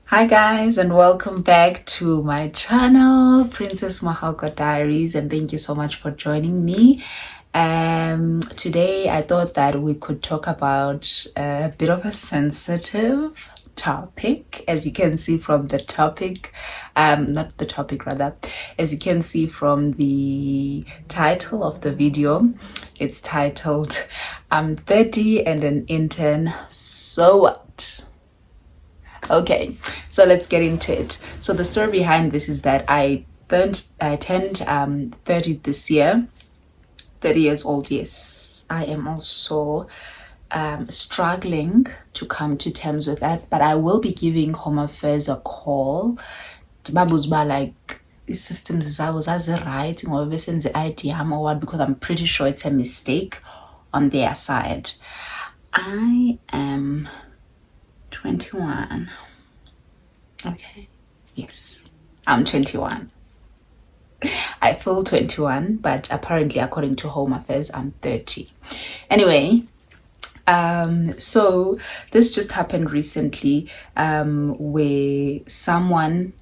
Hi guys, and welcome back to my channel, Princess Mahauka Diaries, and thank you so much for joining me. Today I thought that we could talk about a bit of a sensitive topic, as you can see from the topic, not the topic rather, as you can see from the title of the video. It's titled, I'm 30 and an intern, so what? Okay, so let's get into it. So the story behind this is that I turned 30 this year. 30 years old, yes. I am also struggling to come to terms with that, but I will be giving Home Affairs a call. Babuzba, like systems I was as a right or the idea or what, because I'm pretty sure it's a mistake on their side. I am 21. Okay. Yes. I'm 21. I feel 21, but apparently according to Home Affairs, I'm 30. Anyway, so this just happened recently, where someone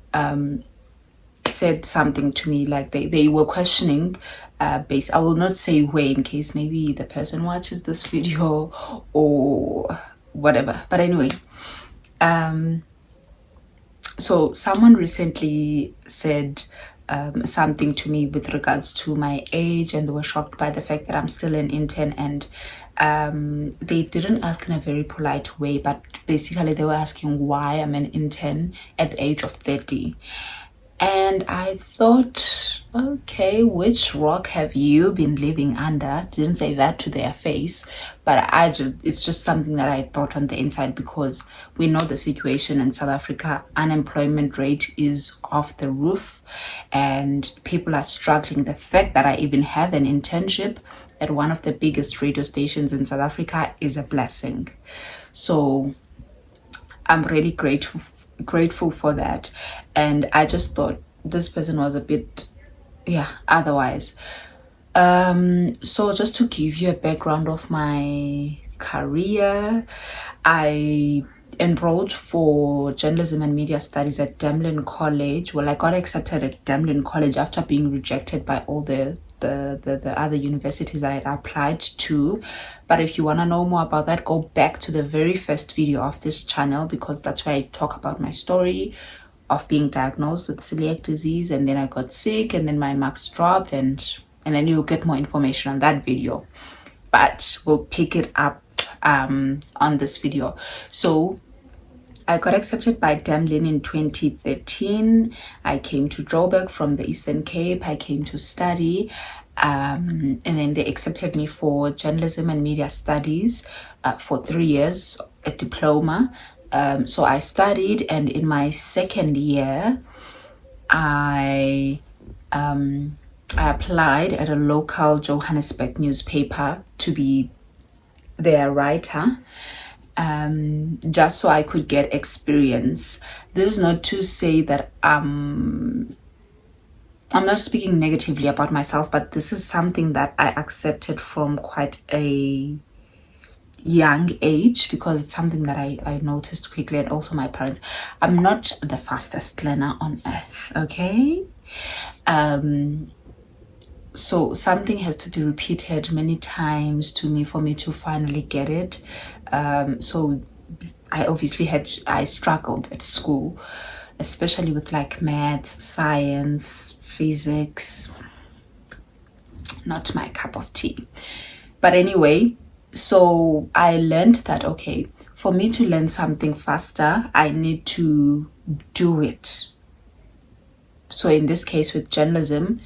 said something to me, like they were questioning, I will not say where in case maybe the person watches this video or whatever. But anyway, so someone recently said something to me with regards to my age, and they were shocked by the fact that I'm still an intern, and they didn't ask in a very polite way, but basically they were asking why I'm an intern at the age of 30. And I thought, okay, which rock have you been living under? Didn't say that to their face, but it's just something that I thought on the inside, because we know the situation in South Africa. Unemployment rate is off the roof and people are struggling. The fact that I even have an internship at one of the biggest radio stations in South Africa is a blessing. So I'm really grateful for that. And I just thought this person was a bit otherwise. So just to give you a background of my career, I enrolled for journalism and media studies at Demlin College. Well, I got accepted at Demlin College after being rejected by all the other universities I had applied to. But if you want to know more about that, go back to the very first video of this channel, because that's where I talk about my story of being diagnosed with celiac disease, and then I got sick, and then my marks dropped, and then you'll get more information on that video. But we'll pick it up on this video. So I got accepted by Demlin in 2013. I came to Joburg from the Eastern Cape. I came to study, and then they accepted me for journalism and media studies for 3 years, a diploma. So I studied, and in my second year, I applied at a local Johannesburg newspaper to be their writer, just so I could get experience. This is not to say that I'm not speaking negatively about myself, but this is something that I accepted from quite a young age, because it's something that I noticed quickly, and also my parents. I'm not the fastest learner on earth, okay? So something has to be repeated many times to me for me to finally get it. So I struggled at school, especially with like maths, science, physics. Not my cup of tea. But anyway, so I learned that, okay, for me to learn something faster, I need to do it. So in this case with journalism,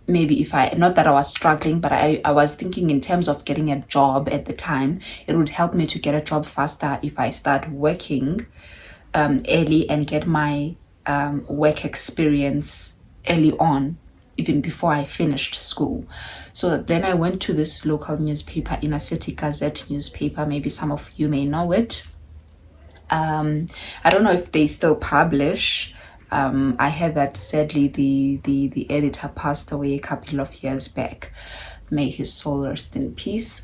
maybe not that I was struggling, but I was thinking in terms of getting a job at the time, it would help me to get a job faster if I start working early and get my work experience early on, even before I finished school. So then I went to this local newspaper, Inner City Gazette newspaper. Maybe some of you may know it. I don't know if they still publish. I heard that sadly the editor passed away a couple of years back. May his soul rest in peace.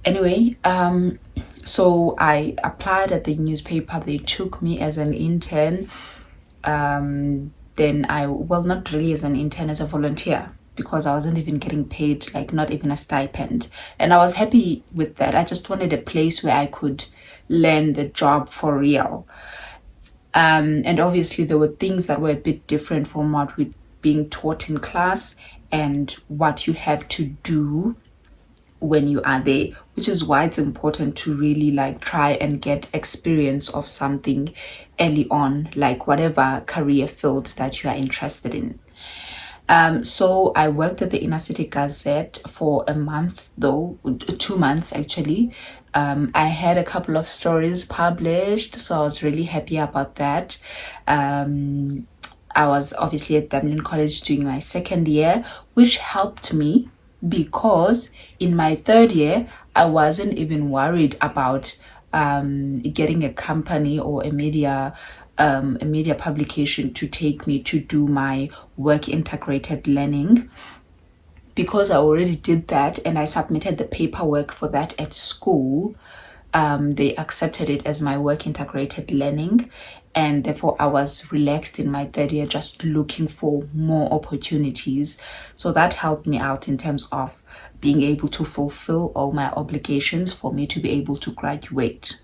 Anyway, so I applied at the newspaper. They took me as an intern. then well, not really as an intern, as a volunteer, because I wasn't even getting paid, like not even a stipend. And I was happy with that. I just wanted a place where I could learn the job for real. And obviously, there were things that were a bit different from what we're being taught in class and what you have to do when you are there, which is why it's important to really like try and get experience of something early on, like whatever career field that you are interested in. So I worked at the Inner City Gazette for a month, though 2 months actually. I had a couple of stories published, so I was really happy about that. I was obviously at Dublin College doing my second year, which helped me because in my third year, I wasn't even worried about getting a company or a media publication to take me to do my work integrated learning, because I already did that and I submitted the paperwork for that at school. They accepted it as my work integrated learning, and therefore I was relaxed in my third year, just looking for more opportunities. So that helped me out in terms of being able to fulfill all my obligations for me to be able to graduate.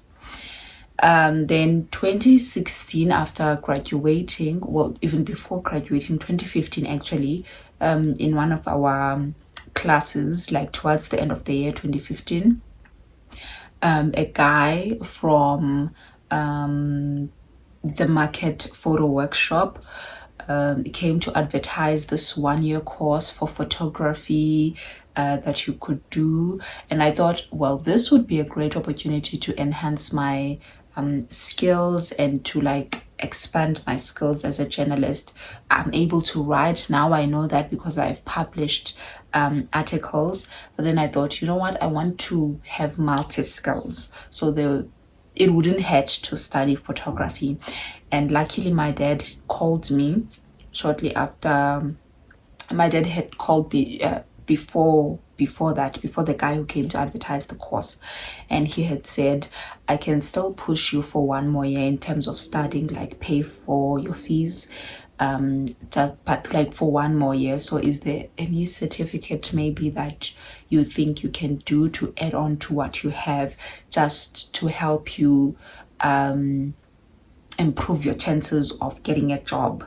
Then 2016, after graduating, well, even before graduating, 2015 actually, in one of our classes, like towards the end of the year, 2015, a guy from the market photo workshop came to advertise this 1 year course for photography that you could do. And I thought, well, this would be a great opportunity to enhance my skills and to like expand my skills as a journalist. I'm able to write now. I know that because I've published articles. But then I thought, you know what? I want to have multi skills. So it wouldn't hurt to study photography. And luckily, my dad called me shortly after. My dad had called me before the guy who came to advertise the course, and he had said, I can still push you for 1 more year in terms of studying, like pay for your fees, but like for 1 more year. So is there any certificate maybe that you think you can do to add on to what you have, just to help you improve your chances of getting a job?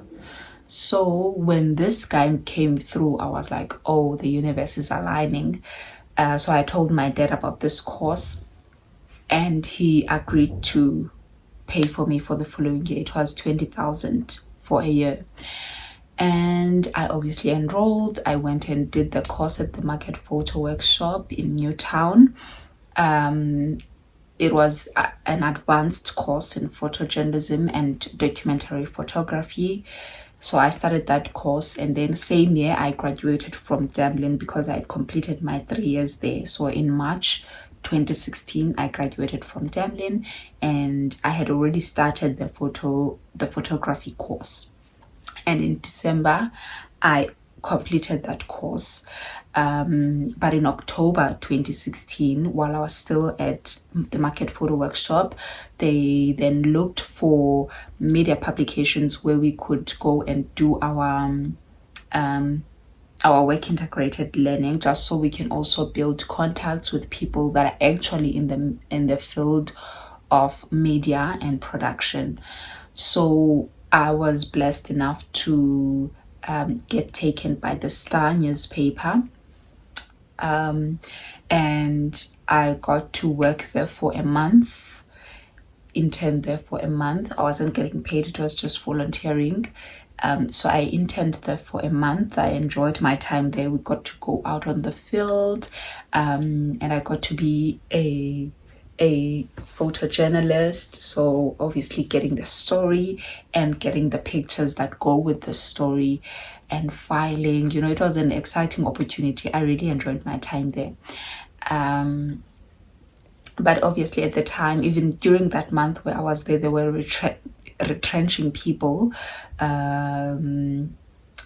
So when this guy came through, I was like, oh, the universe is aligning. So I told my dad about this course, and he agreed to pay for me for the following year. It was 20,000 for a year. And I obviously enrolled. I went and did the course at the Market Photo Workshop in Newtown. It was an advanced course in photojournalism and documentary photography. So I started that course, and then same year I graduated from Dublin because I had completed my 3 years there. So in March 2016, I graduated from Dublin, and I had already started the photography course. And in December, I completed that course. But in October 2016, while I was still at the Market Photo Workshop, they then looked for media publications where we could go and do our work integrated learning, just so we can also build contacts with people that are actually in the field of media and production. So I was blessed enough to get taken by the Star newspaper. And I got to work there for a month, intern there for a month. I wasn't getting paid, it was just volunteering. So I interned there for a month. I enjoyed my time there. We got to go out on the field, and I got to be a photojournalist, so obviously getting the story and getting the pictures that go with the story and filing. It was an exciting opportunity. I really enjoyed my time there. But obviously at the time, even during that month where I was there, they were retrenching people.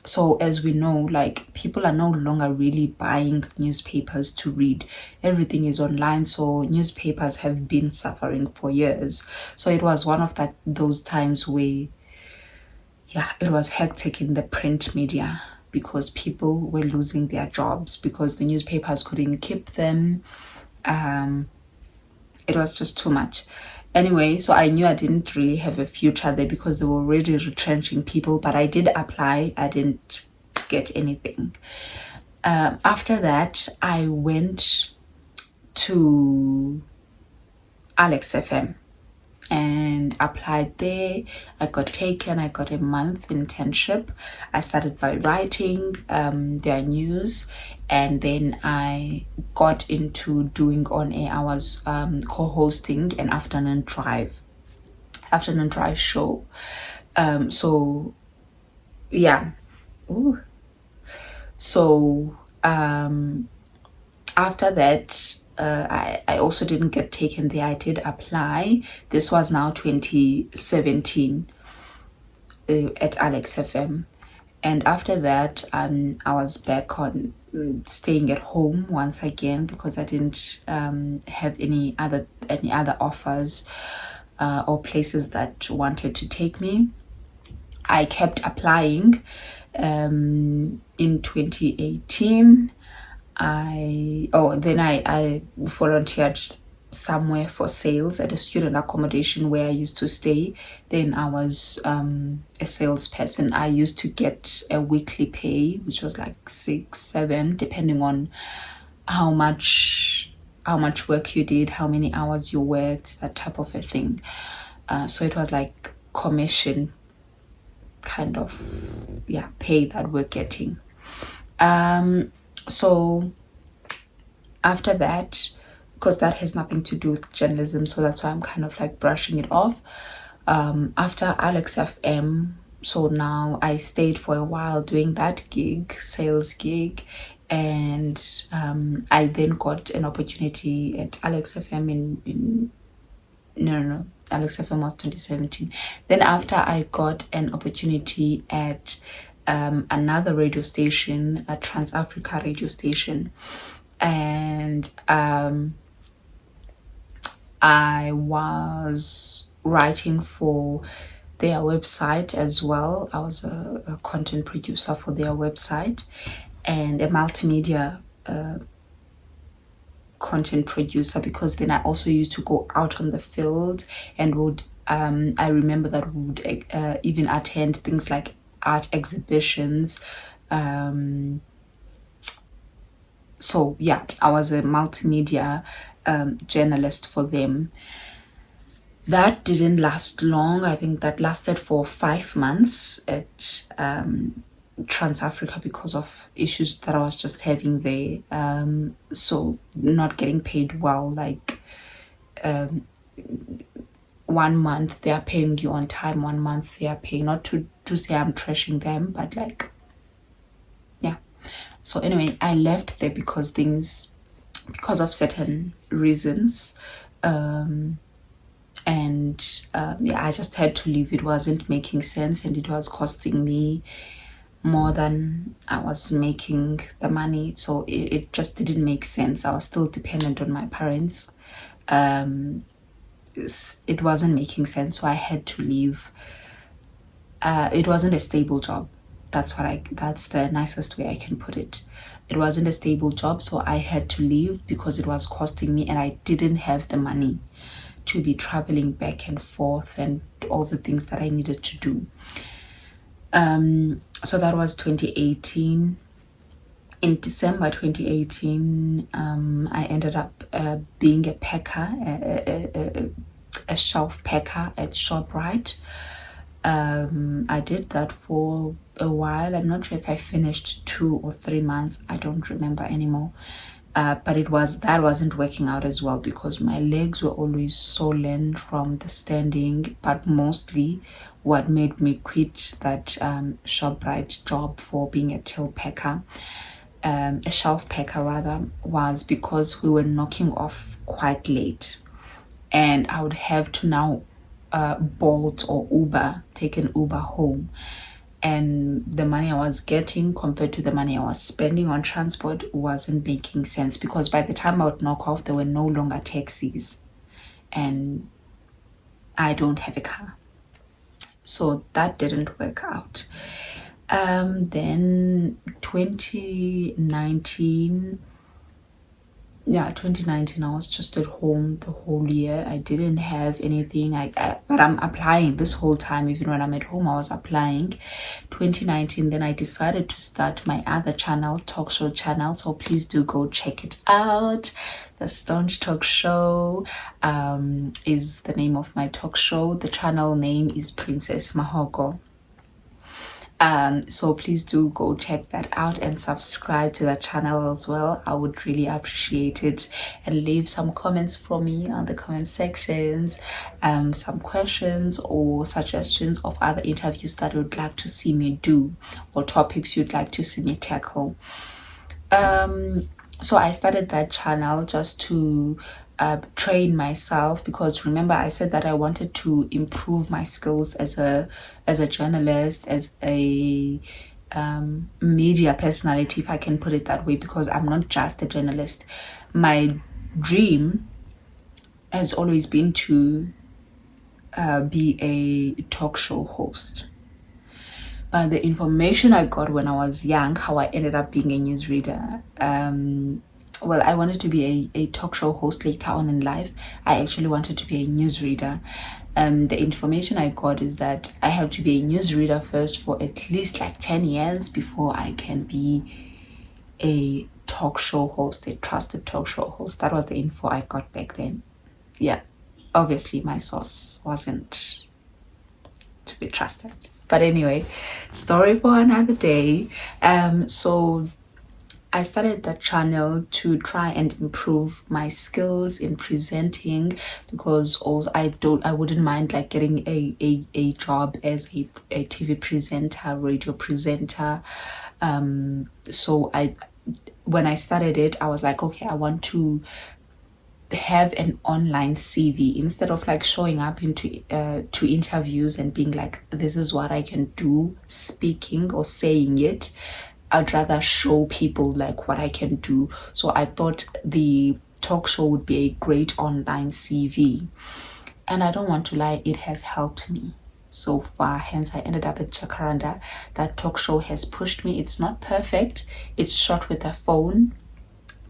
So as we know, like, people are no longer really buying newspapers to read. Everything is online, so newspapers have been suffering for years. So it was one of those times where yeah, it was hectic in the print media because people were losing their jobs because the newspapers couldn't keep them. It was just too much. Anyway, so I knew I didn't really have a future there because they were already retrenching people, but I did apply. I didn't get anything. After that, I went to Alex FM and applied there. I got taken. I got a month internship. I started by writing their news, and then I got into doing on air. I was co-hosting an afternoon drive show. So yeah. Ooh. So after that, I also didn't get taken there. I did apply. This was now 2017 at Alex FM. And after that, I was back on staying at home once again because I didn't have any other offers or places that wanted to take me. I kept applying. In 2018, I volunteered somewhere for sales at a student accommodation where I used to stay. Then I was a salesperson. I used to get a weekly pay, which was like 6, 7, depending on how much work you did, how many hours you worked, that type of a thing. So it was like commission kind of pay that we're getting. So after that, because that has nothing to do with journalism, so that's why I'm kind of like brushing it off. After Alex FM, so now I stayed for a while doing that sales gig, and I then got an opportunity at Alex FM in no, Alex FM was 2017. Then after, I got an opportunity at another radio station, a Trans Africa radio station, and I was writing for their website as well. I was a content producer for their website and a multimedia content producer, because then I also used to go out on the field and would I remember that we would even attend things like art exhibitions. So yeah, I was a multimedia journalist for them. That didn't last long. I think that lasted for 5 months at Trans Africa because of issues that I was just having there. So not getting paid well. Like 1 month they are paying you on time, 1 month they are paying. Not to say I'm trashing them, but like, yeah. So anyway, I left there because of certain reasons. I just had to leave. It wasn't making sense, and it was costing me more than I was making the money. So it just didn't make sense. I was still dependent on my parents. It wasn't making sense, so I had to leave. It wasn't a stable job. That's the nicest way I can put it. It wasn't a stable job, so I had to leave because it was costing me, and I didn't have the money to be traveling back and forth and all the things that I needed to do. So that was 2018. In December 2018, I ended up being a packer, a shelf packer at ShopRite. I did that for a while. I'm not sure if I finished 2 or 3 months. I don't remember anymore. But that wasn't working out as well because my legs were always swollen from the standing. But mostly what made me quit that ShopRite job for being a till packer, a shelf packer rather, was because we were knocking off quite late, and I would have to now Bolt or Uber, take an Uber home. And the money I was getting compared to the money I was spending on transport wasn't making sense, because by the time I would knock off, there were no longer taxis, and I don't have a car. So that didn't work out. Then 2019, yeah, 2019, I was just at home the whole year. I didn't have anything. But I'm applying this whole time. Even when I'm at home, I was applying. 2019, then I decided to start my other channel, talk show channel. So please do go check it out. The Staunch Talk Show is the name of my talk show. The channel name is Princess Mahoko. So please do go check that out and subscribe to that channel as well. I would really appreciate it, and leave some comments for me on the comment sections, some questions or suggestions of other interviews that you would like to see me do, or topics you'd like to see me tackle. So I started that channel just to train myself, because remember I said that I wanted to improve my skills as a journalist, as a media personality, if I can put it that way, because I'm not just a journalist. My dream has always been to be a talk show host. But the information I got when I was young, how I ended up being a newsreader, well, I wanted to be a talk show host later on in life. I actually wanted to be a newsreader. The information I got is that I have to be a newsreader first for at least like 10 years before I can be a talk show host, a trusted talk show host. That was the info I got back then. Yeah, obviously my source wasn't to be trusted. But anyway, story for another day. So I started that channel to try and improve my skills in presenting, because also I wouldn't mind like getting a job as a TV presenter, radio presenter. So when I started it, I was like, okay, I want to have an online CV instead of like showing up into to interviews and being like, this is what I can do, speaking or saying it. I'd rather show people like what I can do. So I thought the talk show would be a great online CV. And I don't want to lie, it has helped me so far. Hence, I ended up at Jakaranda. That talk show has pushed me. It's not perfect. It's shot with a phone,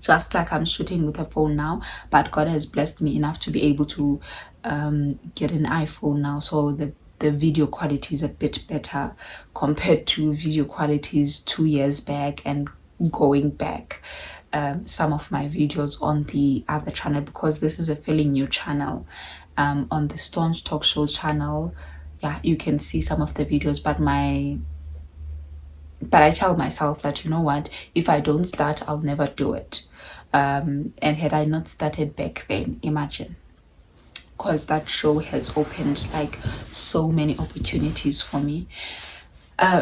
just like I'm shooting with a phone now, but God has blessed me enough to be able to get an iPhone now. So the video quality is a bit better compared to video qualities 2 years back and going back. Some of my videos on the other channel, because this is a fairly new channel. On the Staunch Talk Show channel, yeah, you can see some of the videos, but I tell myself that, you know what, if I don't start, I'll never do it. And had I not started back then, imagine. Because that show has opened like so many opportunities for me.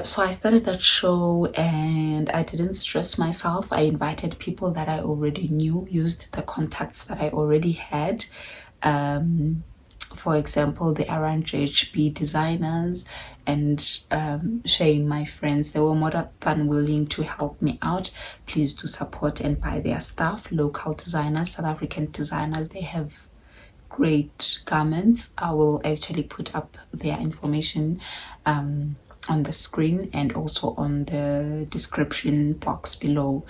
So I started that show and I didn't stress myself. I invited people that I already knew, used the contacts that I already had. For example, the Around JHB designers and Shane, my friends, they were more than willing to help me out. Please do support and buy their stuff. Local designers, South African designers, they have great garments. I will actually put up their information on the screen and also on the description box below.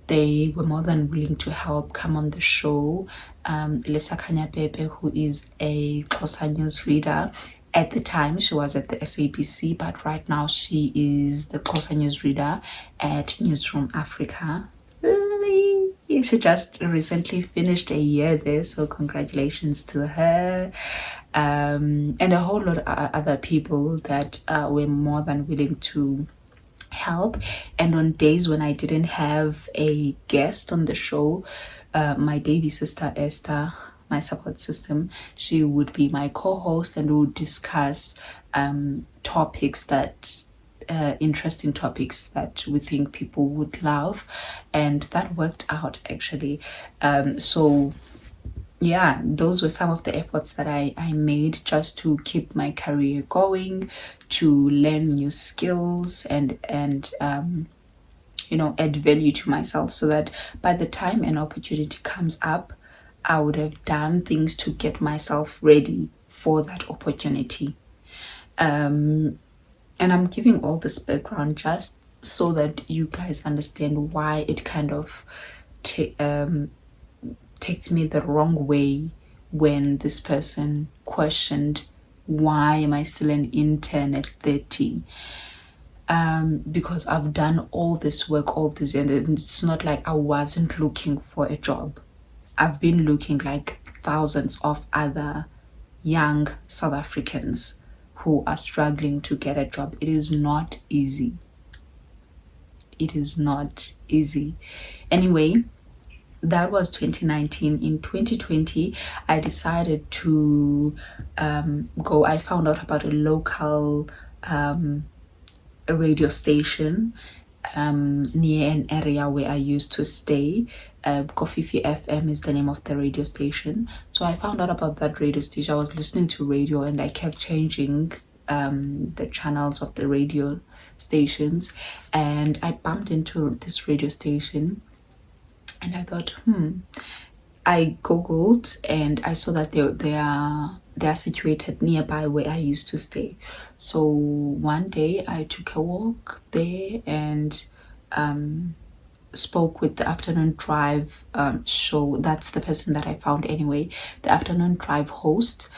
They were more than willing to help come on the show. Lisa Kanya Pepe, who is a Xhosa news reader. At the time, she was at the SABC, but right now she is the Xhosa news reader at Newsroom Africa. She just recently finished a year there, so congratulations to her. And a whole lot of other people that were more than willing to help. And on days when I didn't have a guest on the show, my baby sister Esther, my support system, she would be my co-host and we would discuss topics that interesting topics that we think people would love, and that worked out actually. So yeah, those were some of the efforts that I made just to keep my career going, to learn new skills and you know, add value to myself, so that by the time an opportunity comes up, I would have done things to get myself ready for that opportunity. And I'm giving all this background just so that you guys understand why it kind of takes me the wrong way when this person questioned why am I still an intern at 30. Because I've done all this work, all this, and it's not like I wasn't looking for a job. I've been looking like thousands of other young South Africans who are struggling to get a job. It is not easy. It is not easy. Anyway, that was 2019. In 2020, I decided to go. I found out about a local a radio station near an area where I used to stay. Kofifi FM is the name of the radio station. So I found out about that radio station. I was listening to radio and I kept changing the channels of the radio stations, and I bumped into this radio station and I thought, I googled and I saw that they are situated nearby where I used to stay. So one day I took a walk there and spoke with the afternoon drive show. That's the person that I found anyway, the afternoon drive host,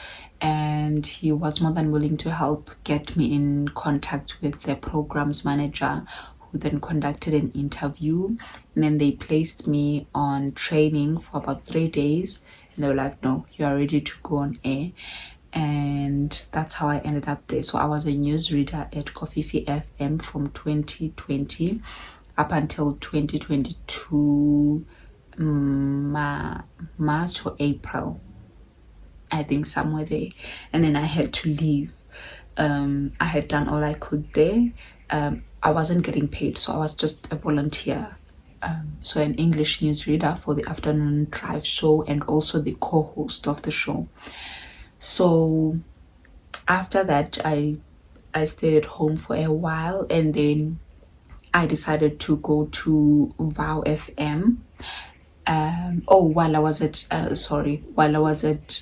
and he was more than willing to help get me in contact with the programs manager, who then conducted an interview, and then they placed me on training for about 3 days, and they were like, no, you are ready to go on air. And that's how I ended up there. So I was a newsreader at Kofifi FM from 2020 up until 2022 March or April, I think, somewhere there. And then I had to leave. I had done all I could there. I wasn't getting paid, so I was just a volunteer. So an English newsreader for the afternoon drive show and also the co-host of the show. So after that, I stayed at home for a while, and then I decided to go to Vow FM. While I was at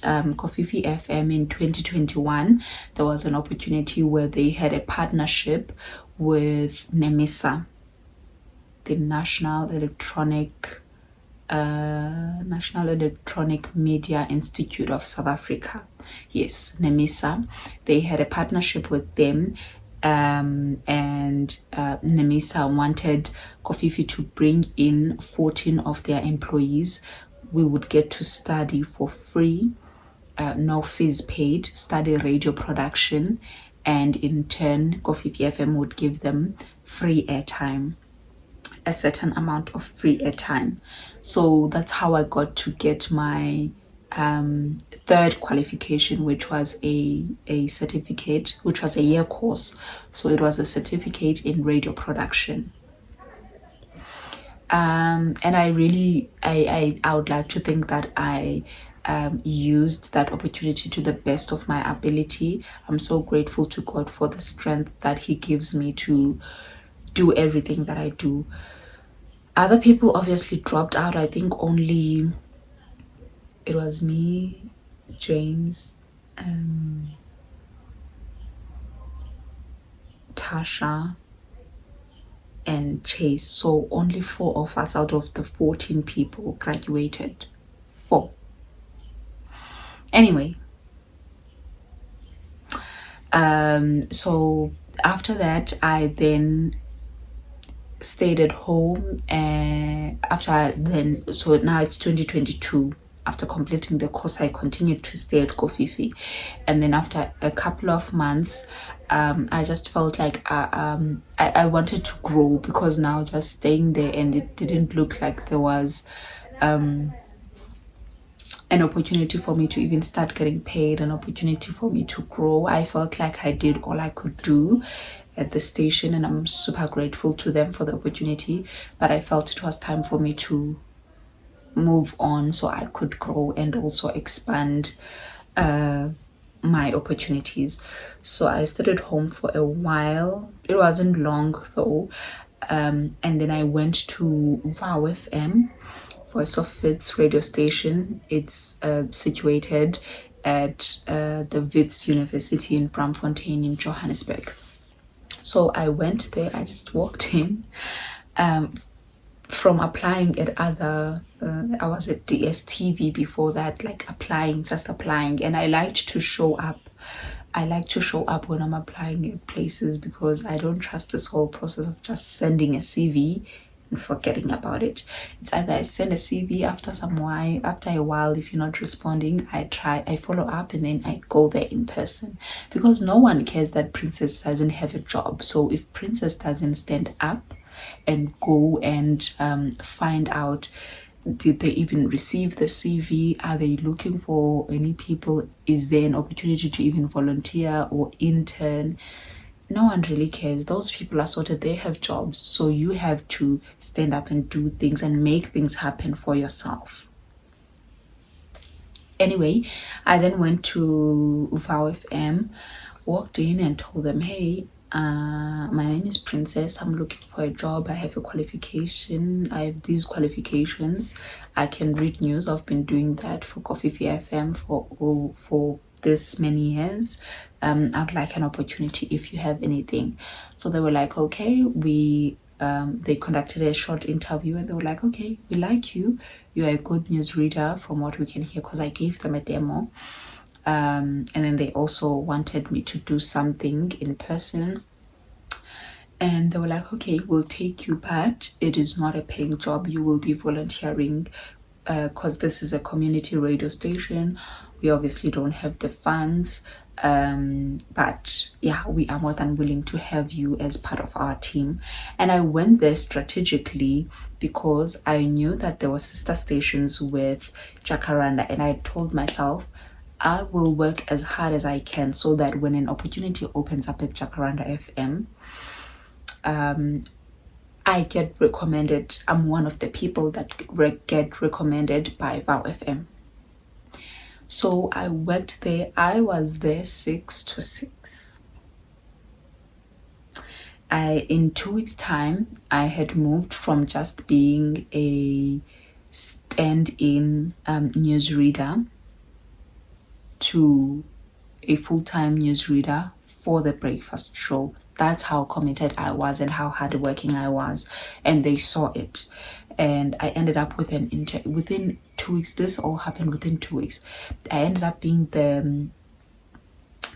Kofifi FM in 2021, there was an opportunity where they had a partnership with NEMISA, the National Electronic Media Institute of South Africa. Yes, NEMISA. They had a partnership with them, and NEMISA wanted Kofifi to bring in 14 of their employees. We would get to study for free, no fees paid, study radio production, and in turn, Kofifi FM would give them free airtime, a certain amount of free airtime. So that's how I got to get my third qualification, which was a certificate, which was a year course. So it was a certificate in radio production. And I really, I would like to think that I used that opportunity to the best of my ability. I'm so grateful to God for the strength that He gives me to do everything that I do. Other people obviously dropped out. I think only it was me, James, Tasha, and Chase. So only 4 of us out of the 14 people graduated. 4. Anyway, so after that, I then stayed at home, and so now it's 2022. After completing the course, I continued to stay at Kofifi, and then after a couple of months, I just felt like I wanted to grow, because now just staying there, and it didn't look like there was an opportunity for me to even start getting paid, an opportunity for me to grow. I felt like I did all I could do at the station, and I'm super grateful to them for the opportunity, but I felt it was time for me to move on so I could grow and also expand my opportunities. So I stayed at home for a while. It wasn't long though, and then I went to Vow FM, Voice of Fits radio station. It's situated at the Wits University in Braamfontein in Johannesburg. So I went there, I just walked in. From applying at other, I was at DSTV before that, like just applying. And I liked to show up. I like to show up when I'm applying at places because I don't trust this whole process of just sending a CV and forgetting about it. It's either I send a CV after a while, if you're not responding, I follow up and then I go there in person, because no one cares that Princess doesn't have a job. So if Princess doesn't stand up and go and find out, did they even receive the CV? Are they looking for any people? Is there an opportunity to even volunteer or intern? No one really cares. Those people are sorted, they have jobs. So you have to stand up and do things and make things happen for yourself. Anyway, I then went to VOW, walked in and told them, hey, my name is Princess. I'm looking for a job. I have a qualification. I have these qualifications. I can read news. I've been doing that for Coffee FM for this many years. I'd like an opportunity if you have anything. So they were like, okay, they conducted a short interview and they were like, okay, we like you. You are a good news reader from what we can hear, because I gave them a demo. And then they also wanted me to do something in person. And they were like, okay, we'll take you, but it is not a paying job. You will be volunteering, because this is a community radio station. We obviously don't have the funds. But yeah, we are more than willing to have you as part of our team. And I went there strategically because I knew that there were sister stations with Jakaranda. And I told myself, I will work as hard as I can so that when an opportunity opens up at Jakaranda FM, I get recommended. I'm one of the people that get recommended by VOW FM. So I worked there. I was there 6 to 6. In 2 weeks' time, I had moved from just being a stand-in newsreader to a full-time newsreader for the breakfast show. That's how committed I was and how hardworking I was, and they saw it. And I ended up with an intern within 2 weeks. This all happened within 2 weeks. I ended up being the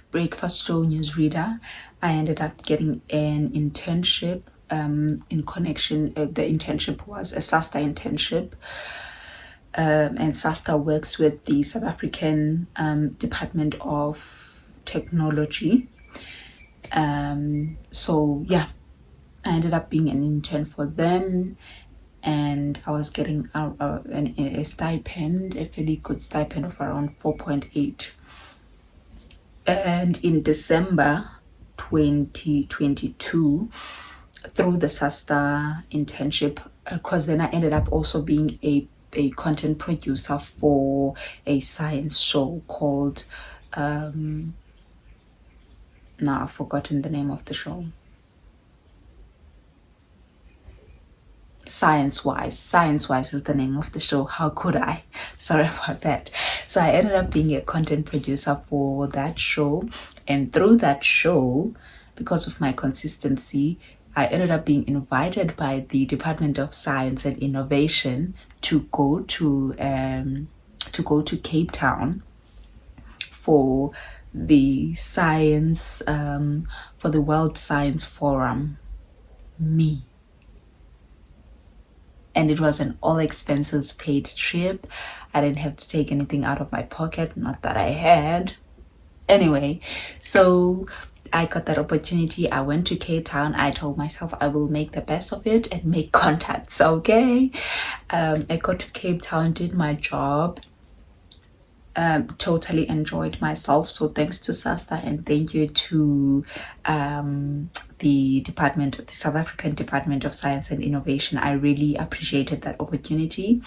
breakfast show newsreader. I ended up getting an internship in connection. The internship was a SASTA internship. And SASTA works with the South African Department of Technology. So yeah, I ended up being an intern for them, and I was getting a stipend, a fairly good stipend of around 4.8. And in December 2022, through the SASTA internship, because then I ended up also being a content producer for a science show called now I've forgotten the name of the show. Science Wise is the name of the show. How could I? Sorry about that. So I ended up being a content producer for that show, and through that show, because of my consistency, I ended up being invited by the Department of Science and Innovation to go to Cape Town for the science, for the World Science Forum. Me. And it was an all expenses paid trip. I didn't have to take anything out of my pocket, not that I had. Anyway, so I got that opportunity. I went to Cape Town. I told myself I will make the best of it and make contacts, okay? I got to Cape Town, did my job, totally enjoyed myself. So thanks to SASTA and thank you to the South African Department of Science and Innovation. I really appreciated that opportunity.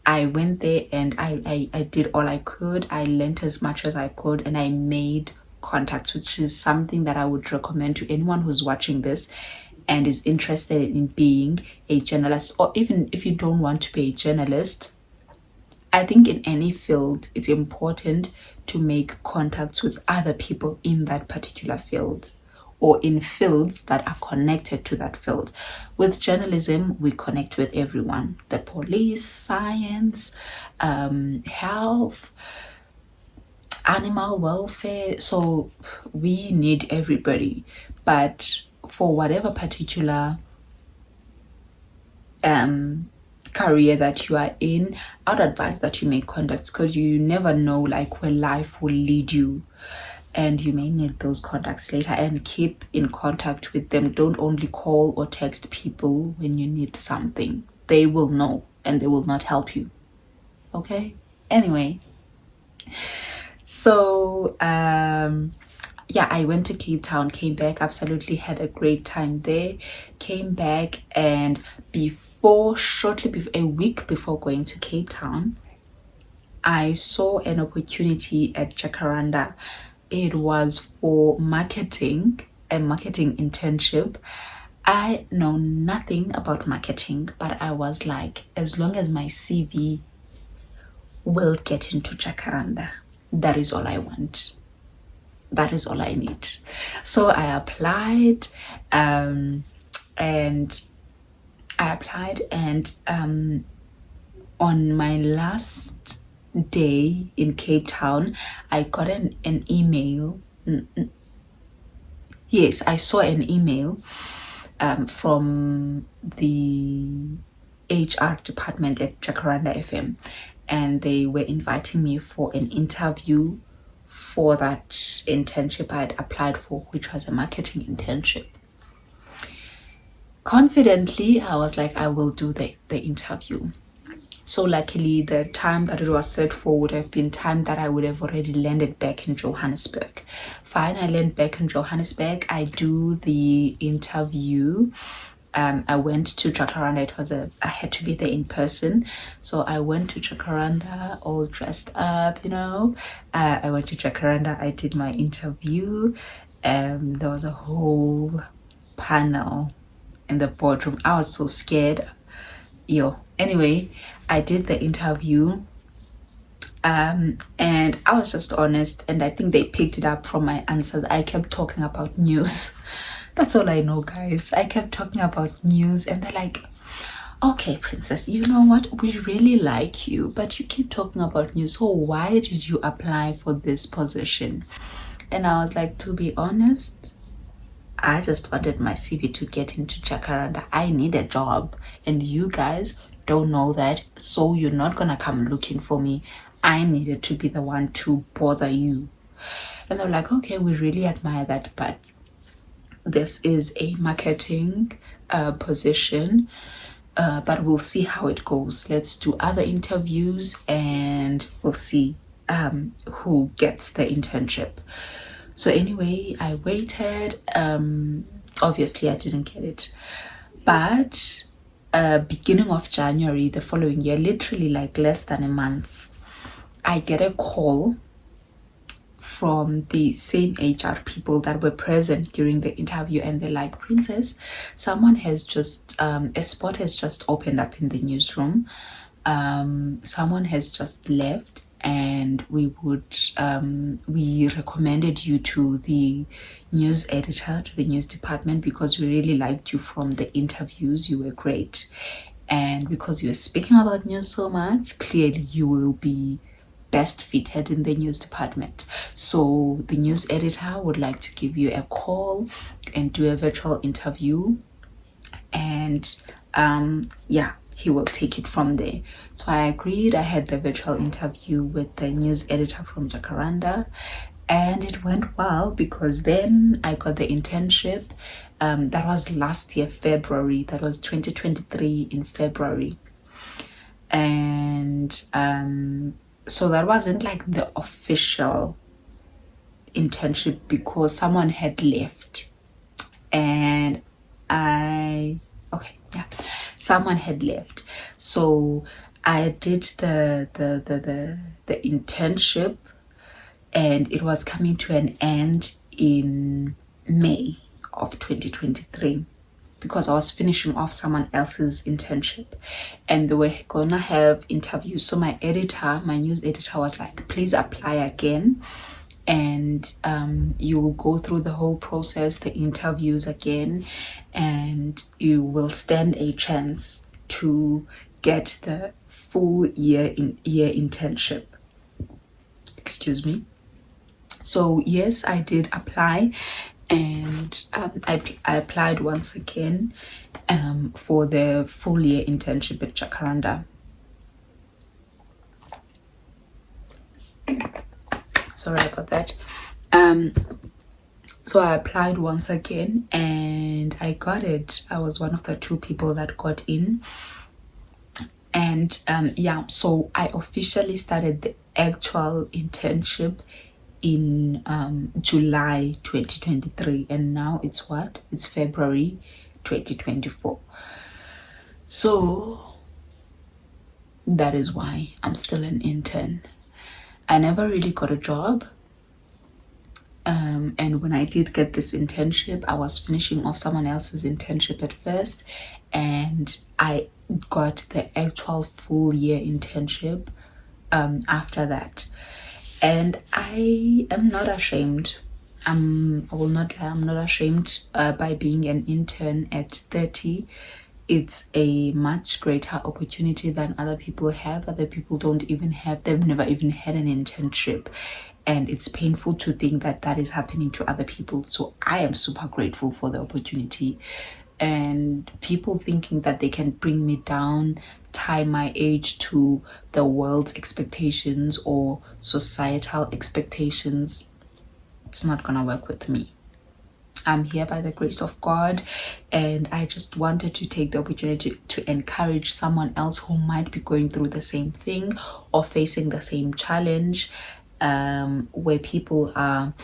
I went there and I did all I could. I learned as much as I could, and I made contacts, which is something that I would recommend to anyone who's watching this and is interested in being a journalist, or even if you don't want to be a journalist, I think in any field, it's important to make contacts with other people in that particular field or in fields that are connected to that field. With journalism, we connect with everyone, the police, science, health, animal welfare. So we need everybody. But for whatever particular career that you are in, I'd advise that you make contacts, because you never know like where life will lead you, and you may need those contacts later. And keep in contact with them. Don't only call or text people when you need something. They will know and they will not help you. Okay, anyway, so yeah, I went to Cape Town, came back, absolutely had a great time there. Came back, and shortly before, a week before going to Cape Town, I saw an opportunity at Jakaranda. It was for marketing, a marketing internship. I know nothing about marketing, but I was like, as long as my CV will get into Jakaranda, that is all I want. That is all I need. So I applied, and on my last day in Cape Town, I got an email. Yes, I saw an email from the HR department at Jakaranda FM, and they were inviting me for an interview for that internship I had applied for, which was a marketing internship. Confidently, I was like, I will do the interview. So luckily, the time that it was set for would have been time that I would have already landed back in Johannesburg. Fine, I land back in Johannesburg. I do the interview. I went to Jakaranda. I had to be there in person. So I went to Jakaranda all dressed up, I went to Jakaranda. I did my interview. There was a whole panel in the boardroom. I was so scared. Anyway, I did the interview. And I was just honest, and I think they picked it up from my answers. I kept talking about news. That's all I know, guys. I kept talking about news, and they're like, okay, princess, you know what? We really like you, but you keep talking about news. So why did you apply for this position? And I was like, to be honest, I just wanted my CV to get into Jakaranda. I need a job, and you guys don't know that, so you're not gonna come looking for me. I needed to be the one to bother you. And they're like, okay, we really admire that, but this is a marketing position, but we'll see how it goes. Let's do other interviews and we'll see who gets the internship. So anyway, I waited. Obviously, I didn't get it. But beginning of January, the following year, literally like less than a month, I get a call from the same HR people that were present during the interview, and they're like, princess, someone has just a spot has just opened up in the newsroom. Someone has just left, and we recommended you to the news editor, to the news department, because we really liked you from the interviews. You were great, and because you were speaking about news so much, clearly you will be best fitted in the news department. So the news editor would like to give you a call and do a virtual interview, and he will take it from there. So I agreed. I had the virtual interview with the news editor from Jakaranda, and it went well, because then I got the internship. That was last year, February. That was 2023 in February. And so that wasn't like the official internship, because someone had left, and someone had left. So I did the internship, and it was coming to an end in May of 2023. because I was finishing off someone else's internship, and they were gonna have interviews. So my editor, my news editor, was like, please apply again, and you will go through the whole process, the interviews again, and you will stand a chance to get the full year internship. Excuse me. So yes, I did apply, and I applied once again for the full year internship at Jakaranda. Sorry about that. So I applied once again and I got it. I was one of the 2 people that got in. And yeah, so I officially started the actual internship in July 2023, and now it's what? It's February 2024. So that is why I'm still an intern. I never really got a job. And when I did get this internship, I was finishing off someone else's internship at first, and I got the actual full year internship after that. And I am not ashamed. I'm not ashamed by being an intern at 30. It's a much greater opportunity than other people have. Other people don't even have, they've never even had an internship. And it's painful to think that that is happening to other people. So I am super grateful for the opportunity. And people thinking that they can bring me down, tie my age to the world's expectations or societal expectations, it's not gonna work with me. I'm here by the grace of God, and I just wanted to take the opportunity to encourage someone else who might be going through the same thing or facing the same challenge, where people are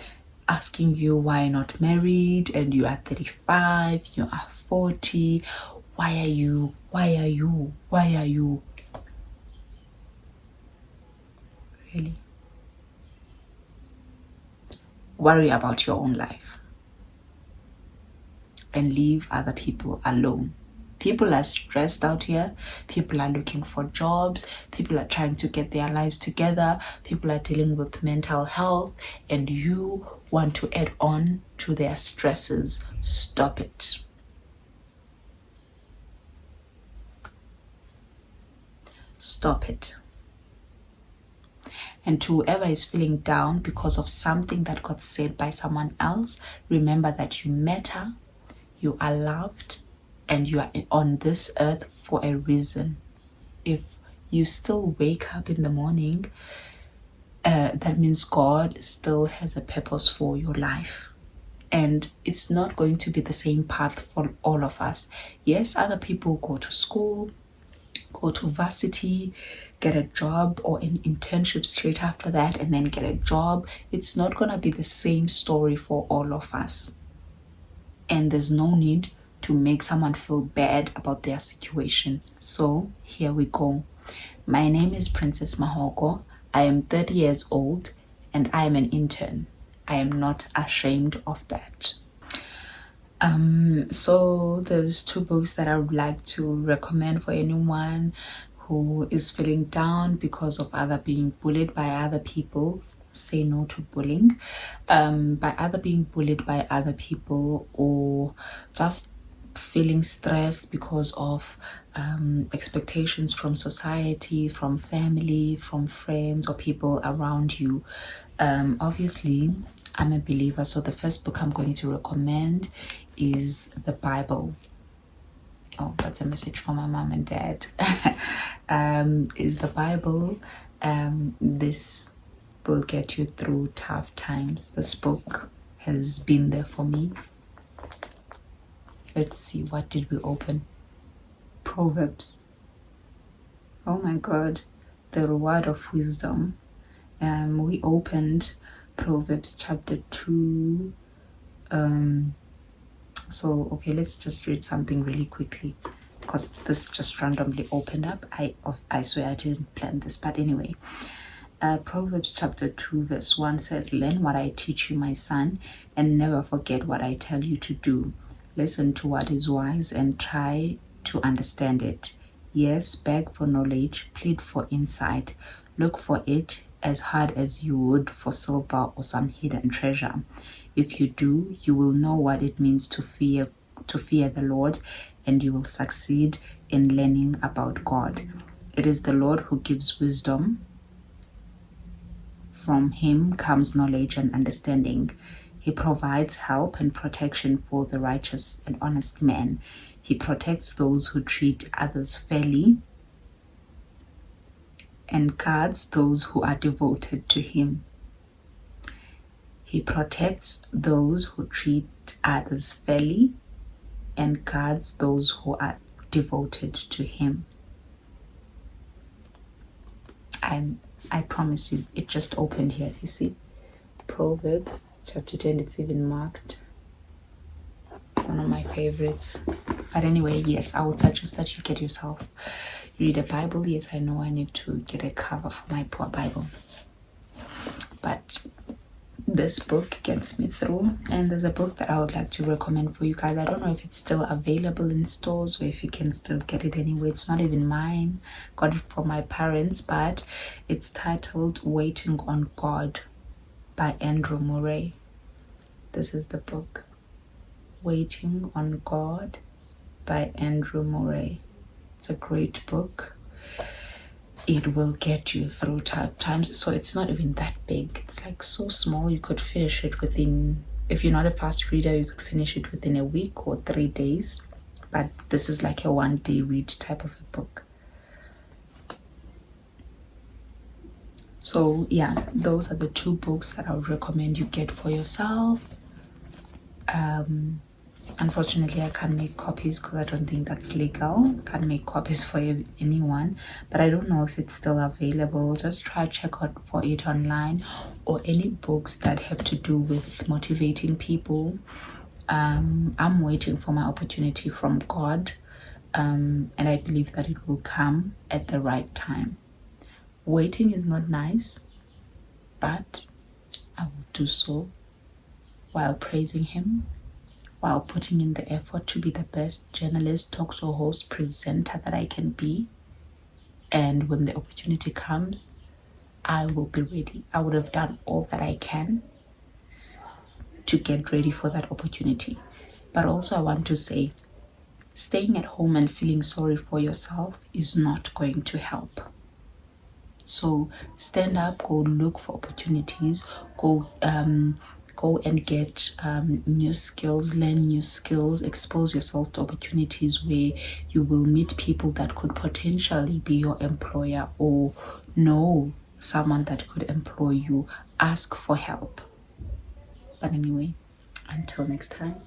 asking you why you're not married, and you are 35, you are 40. Why are you? Really? Worry about your own life and leave other people alone. People are stressed out here. People are looking for jobs. People are trying to get their lives together. People are dealing with mental health, and you want to add on to their stresses. Stop it. Stop it. And to whoever is feeling down because of something that got said by someone else, remember that you matter, you are loved, and you are on this earth for a reason. If you still wake up in the morning, that means God still has a purpose for your life. And it's not going to be the same path for all of us. Yes, other people go to school, go to varsity, get a job or an internship straight after that, and then get a job. It's not going to be the same story for all of us. And there's no need to make someone feel bad about their situation. So here we go. My name is Princess Mahoko. I am 30 years old and I am an intern. I am not ashamed of that. So there's 2 books that I would like to recommend for anyone who is feeling down because of either being bullied by other people. Say no to bullying, by either being bullied by other people or just feeling stressed because of expectations from society, from family, from friends or people around you. Obviously, I'm a believer, so the first book I'm going to recommend is the Bible. Oh, that's a message for my mom and dad. Is the Bible. This will get you through tough times. This book has been there for me. Let's see, what did we open? Proverbs. Oh my God, the reward of wisdom. We opened Proverbs chapter 2. So okay, let's just read something really quickly because this just randomly opened up. I swear I didn't plan this, but anyway. Proverbs chapter 2 verse 1 says, "Learn what I teach you, my son, and never forget what I tell you to do. Listen to what is wise and try to understand it. Yes, beg for knowledge, plead for insight. Look for it as hard as you would for silver or some hidden treasure. If you do, you will know what it means to fear the Lord, and you will succeed in learning about God. It is the Lord who gives wisdom. From him comes knowledge and understanding. He provides help and protection for the righteous and honest man. He protects those who treat others fairly and guards those who are devoted to him. He protects those who treat others fairly and guards those who are devoted to him. I promise you, it just opened here. You see, Proverbs chapter 20. It's even marked. It's one of my favorites. But anyway, yes, I would suggest that you get yourself read a Bible. Yes, I know I need to get a cover for my poor Bible, but this book gets me through. And there's a book that I would like to recommend for you guys. I don't know if it's still available in stores or if you can still get it anywhere. It's not even mine. Got it from my parents, but it's titled Waiting on God by Andrew Murray. This is the book, Waiting on God by Andrew Murray. It's a great book. It will get you through tough times. So it's not even that big. It's like so small. You could finish it within, if you're not a fast reader, you could finish it within a week or 3 days. But this is like a 1-day read type of a book. So yeah, those are the 2 books that I would recommend you get for yourself. Unfortunately, I can't make copies because I don't think that's legal. Can't make copies for anyone, but I don't know if it's still available. Just try check out for it online, or any books that have to do with motivating people. I'm waiting for my opportunity from God, and I believe that it will come at the right time. Waiting is not nice, but I will do so while praising him, while putting in the effort to be the best journalist, talk show host, presenter that I can be. And when the opportunity comes, I will be ready. I would have done all that I can to get ready for that opportunity. But also I want to say, staying at home and feeling sorry for yourself is not going to help. So stand up, go look for opportunities, go and get new skills, learn new skills, expose yourself to opportunities where you will meet people that could potentially be your employer or know someone that could employ you. Ask for help. But anyway, until next time.